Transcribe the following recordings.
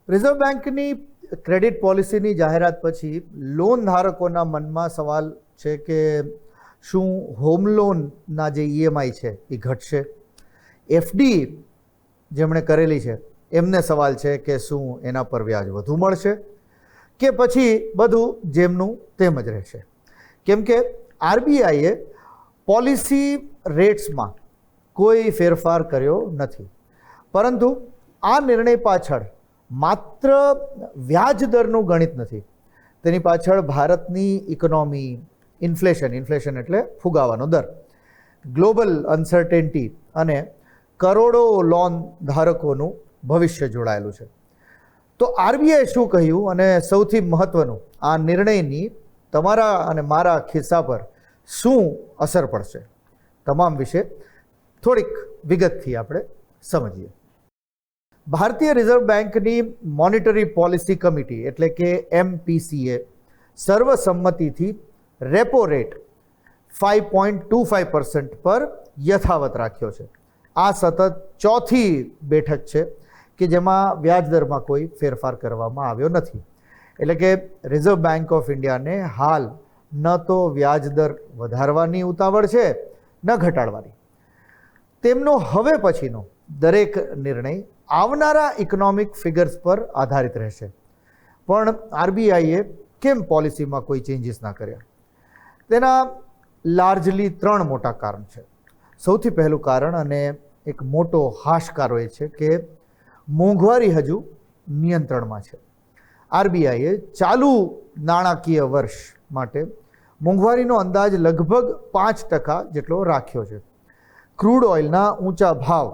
Reserve બેંકની credit પોલિસીની જાહેરાત પછી લોન ધારકોના મનમાં સવાલ છે કે શું હોમ લોનના જે ઈએમઆઈ છે એ ઘટશે? એફડી જેમણે કરેલી છે એમને સવાલ છે કે શું એના પર વ્યાજ વધુ મળશે કે પછી બધું જેમનું તેમ જ રહેશે? કેમ કે આરબીઆઈએ પોલિસી રેટ્સમાં કોઈ ફેરફાર કર્યો નથી, પરંતુ આ નિર્ણય પાછળ માત્ર વ્યાજ દરનું ગણિત નથી, તેની પાછળ ભારતની ઇકોનોમી, ઇન્ફ્લેશન એટલે ફુગાવાનો દર, ગ્લોબલ અનસર્ટેનિટી અને કરોડો લોન ધારકોનું ભવિષ્ય જોડાયેલું છે. તો આરબીઆઈ શું કહ્યું અને સૌથી મહત્ત્વનું, આ નિર્ણયની તમારા અને મારા ખિસ્સા પર શું અસર પડશે, તમામ વિશે થોડીક વિગતથી આપણે સમજીએ. ભારતીય રિઝર્વ બેંકની મોનિટરી પોલિસી કમિટી એટલે કે એમપીસીએ સર્વસંમતિથી રેપો રેટ 5.25% પર યથાવત રાખ્યો છે. આ સતત ચોથી બેઠક છે કે જેમાં વ્યાજદરમાં કોઈ ફેરફાર કરવામાં આવ્યો નથી. એટલે કે રિઝર્વ બેંક ઓફ ઇન્ડિયાને હાલ ન તો વ્યાજદર વધારવાની ઉતાવળ છે ન ઘટાડવાની. તેમનો હવે પછીનો દરેક નિર્ણય આવનારા ઇકોનોમિક ફિગર્સ પર આધારિત રહેશે. પણ આરબીઆઈએ કેમ પોલિસીમાં કોઈ ચેન્જીસ ના કર્યા? તેના લાર્જલી 3 મોટા કારણ છે. સૌથી પહેલું કારણ અને એક મોટો હાશકારો એ છે કે મોંઘવારી હજુ નિયંત્રણમાં છે. આરબીઆઈએ ચાલુ નાણાકીય વર્ષ માટે મોંઘવારીનો અંદાજ લગભગ 5% જેટલો રાખ્યો છે. ક્રૂડ ઓઇલના ઊંચા ભાવ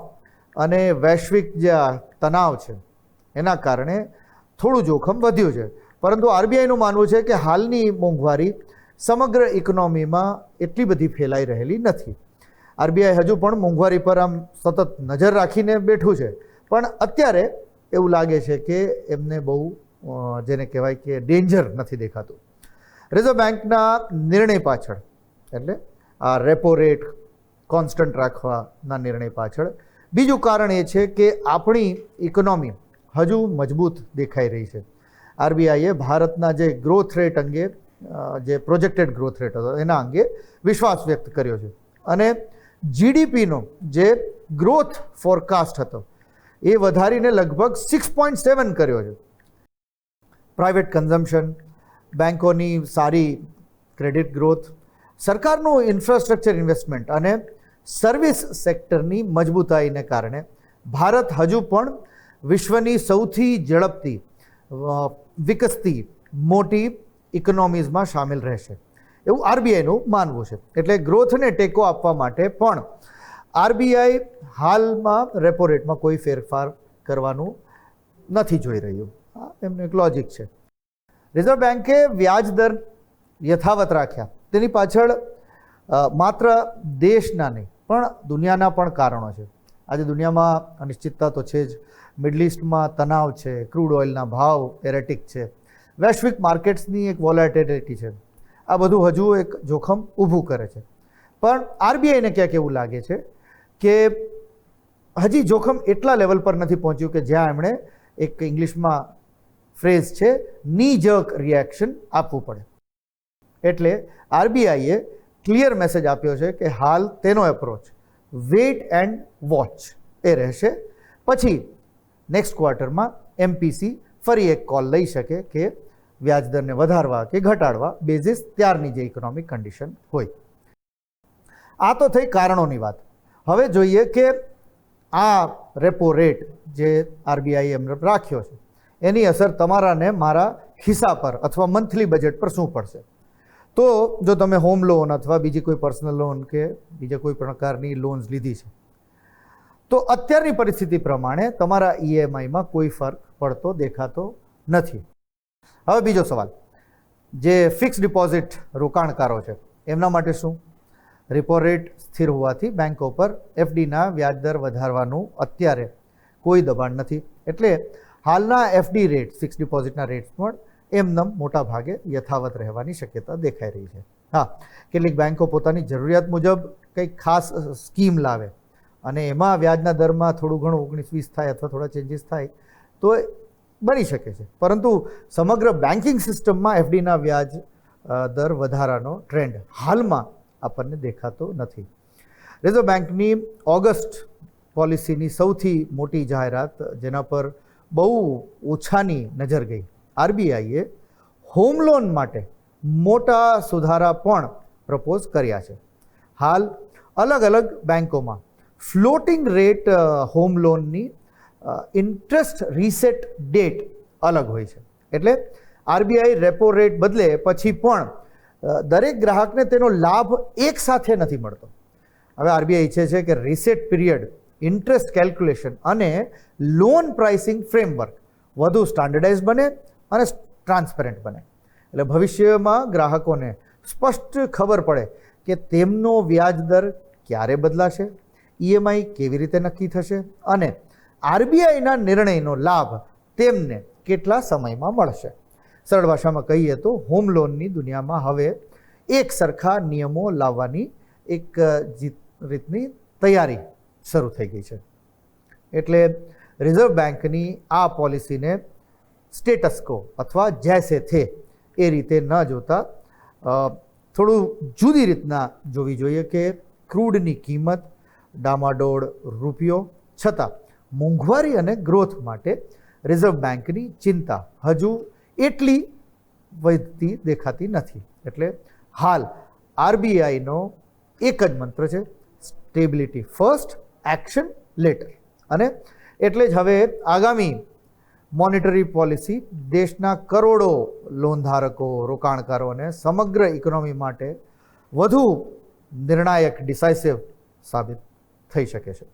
અને વૈશ્વિક જે તણાવ છે એના કારણે થોડું જોખમ વધ્યું છે, પરંતુ આરબીઆઈનું માનવું છે કે હાલની મોંઘવારી સમગ્ર ઇકોનોમીમાં એટલી બધી ફેલાઈ રહેલી નથી. આરબીઆઈ હજુ પણ મોંઘવારી પર આમ સતત નજર રાખીને બેઠું છે, પણ અત્યારે એવું લાગે છે કે એમને બહુ જેને કહેવાય કે ડેન્જર નથી દેખાતું. રિઝર્વ બેંકના નિર્ણય પાછળ એટલે આ રેપો રેટ કોન્સ્ટન્ટ રાખવાના નિર્ણય પાછળ બીજું કારણ એ છે કે આપણી ઇકોનોમી હજુ મજબૂત દેખાઈ રહી છે. આરબીઆઈએ ભારતના જે ગ્રોથ રેટ અંગે જે પ્રોજેક્ટેડ ગ્રોથ રેટ હતો એના અંગે વિશ્વાસ વ્યક્ત કર્યો છે અને જીડીપીનો જે ગ્રોથ ફોરકાસ્ટ હતો એ વધારીને લગભગ 6.7 કર્યો છે. પ્રાઇવેટ કન્ઝમ્પશન, બેન્કોની સારી ક્રેડિટ ગ્રોથ, સરકારનું ઇન્ફ્રાસ્ટ્રક્ચર ઇન્વેસ્ટમેન્ટ અને સર્વિસ સેક્ટરની મજબૂતાઈને કારણે ભારત હજુ પણ વિશ્વની સૌથી ઝડપથી વિકસતી મોટી ઇકોનોમીઝમાં સામેલ રહેશે એવું આરબીઆઈનું માનવું છે. એટલે ગ્રોથને ટેકો આપવા માટે પણ આરબીઆઈ હાલમાં રેપો રેટમાં કોઈ ફેરફાર કરવાનું નથી જોઈ રહ્યું. એમનું એક લોજિક છે. રિઝર્વ બેન્કે વ્યાજ દર યથાવત રાખ્યા તેની પાછળ માત્ર દેશના નહીં પણ દુનિયાના પણ કારણો છે. આજે દુનિયામાં અનિશ્ચિતતા તો છે જ, મિડલ ઇસ્ટમાં તણાવ છે, ક્રૂડ ઓઇલના ભાવ એરેટિક છે, વૈશ્વિક માર્કેટ્સની એક વોલેટિલિટી છે. આ બધું હજુ એક જોખમ ઊભું કરે છે. પણ આરબીઆઈને ક્યાંક એવું લાગે છે કે હજી જોખમ એટલા લેવલ પર નથી પહોંચ્યું કે જ્યાં એમણે એક ઇંગ્લિશમાં ફ્રેઝ છે ની જર્ક રિએક્શન આપવું પડે. એટલે આરબીઆઈએ ક્લિયર મેસેજ આપ્યો છે કે હાલ તેનો એપ્રોચ વેઇટ એન્ડ વોચ એ રહેશે. પછી નેક્સ્ટ ક્વાર્ટરમાં એમપીસી ફરી એક કોલ લઈ શકે કે વ્યાજદરને વધારવા કે ઘટાડવા બેઝિસ ત્યારની જે ઇકોનોમિક કન્ડિશન હોય. આ તો થઈ કારણોની વાત. હવે જોઈએ કે આ રેપો રેટ જે આરબીઆઈએ એમને રાખ્યો છે એની અસર તમારા ને મારા ખિસ્સા પર અથવા મંથલી બજેટ પર શું પડશે? તો જો તમે હોમ લોન અથવા બીજી કોઈ પર્સનલ લોન કે બીજા કોઈ પ્રકારની લોન્સ લીધી છે તો અત્યારની પરિસ્થિતિ પ્રમાણે તમારા ઈએમઆઈમાં કોઈ ફરક પડતો દેખાતો નથી. હવે બીજો સવાલ, જે ફિક્સ ડિપોઝિટ રોકાણકારો છે એમના માટે શું? રેપો રેટ સ્થિર હોવાથી બેન્કો પર એફડીના વ્યાજદર વધારવાનું અત્યારે કોઈ દબાણ નથી. એટલે હાલના એફડી રેટ, ફિક્સ ડિપોઝિટના રેટ્સ પણ એમનેમ મોટા ભાગે યથાવત રહેવાની શક્યતા દેખાઈ રહી છે. હા, કેટલીક બેન્કો પોતાની જરૂરિયાત મુજબ કંઈક ખાસ સ્કીમ લાવે અને એમાં વ્યાજના દરમાં થોડું ઘણું 19-20 થાય અથવા થોડા ચેન્જીસ થાય તો બની શકે છે, પરંતુ સમગ્ર બેન્કિંગ સિસ્ટમમાં એફડીના વ્યાજ દર વધારાનો ટ્રેન્ડ હાલમાં આપણને દેખાતો નથી. રિઝર્વ બેન્કની ઓગસ્ટ પોલિસીની સૌથી મોટી જાહેરાત, જેના પર બહુ ઓછાની નજર ગઈ, આરબીઆઈએ હોમ લોન માટે મોટા સુધારા પણ પ્રપોઝ કર્યા છે. હાલ અલગ અલગ બેન્કોમાં ફ્લોટિંગ રેટ હોમ લોનની ઇન્ટરેસ્ટ રીસેટ ડેટ અલગ હોય છે. એટલે આરબીઆઈ રેપો રેટ બદલે પછી પણ દરેક ગ્રાહકને તેનો લાભ એક સાથે નથી મળતો. હવે આરબીઆઈ ઈચ્છે છે કે રીસેટ પીરિયડ, ઇન્ટરેસ્ટ કેલ્ક્યુલેશન અને લોન પ્રાઇસિંગ ફ્રેમવર્ક વધુ સ્ટાન્ડર્ડાઇઝ બને અને ટ્રાન્સપેરન્ટ બને. એટલે ભવિષ્યમાં ગ્રાહકોને સ્પષ્ટ ખબર પડે કે તેમનો વ્યાજ દર ક્યારે બદલાશે, ઈએમઆઈ કેવી રીતે નક્કી થશે અને આરબીઆઈના નિર્ણયનો લાભ તેમને કેટલા સમયમાં મળશે. સરળ ભાષામાં કહીએ તો હોમ લોનની દુનિયામાં હવે એક સરખા નિયમો લાવવાની એક રીતની તૈયારી શરૂ થઈ ગઈ છે. એટલે રિઝર્વ બેન્કની આ પોલિસીને સ્ટેટસ કો અથવા જૈસે થે એ રીતે ન જોતા થોડું જુદી રીતના જોવી જોઈએ કે ક્રૂડની કિંમત ડામાડોળ રૂપિયો છતાં મોંઘવારી અને ગ્રોથ માટે રિઝર્વ બેન્કની ચિંતા હજુ એટલી વધતી દેખાતી નથી. એટલે હાલ આરબીઆઈનો એક જ મંત્ર છે, સ્ટેબિલિટી ફર્સ્ટ, એક્શન લેટર. અને એટલે જ હવે આગામી મોનેટરી પોલિસી દેશના કરોડો લોનધારકો, રોકાણકારો અને સમગ્ર ઇકોનોમી માટે વધુ નિર્ણાયક, ડિસાઇસિવ સાબિત થઈ શકે છે.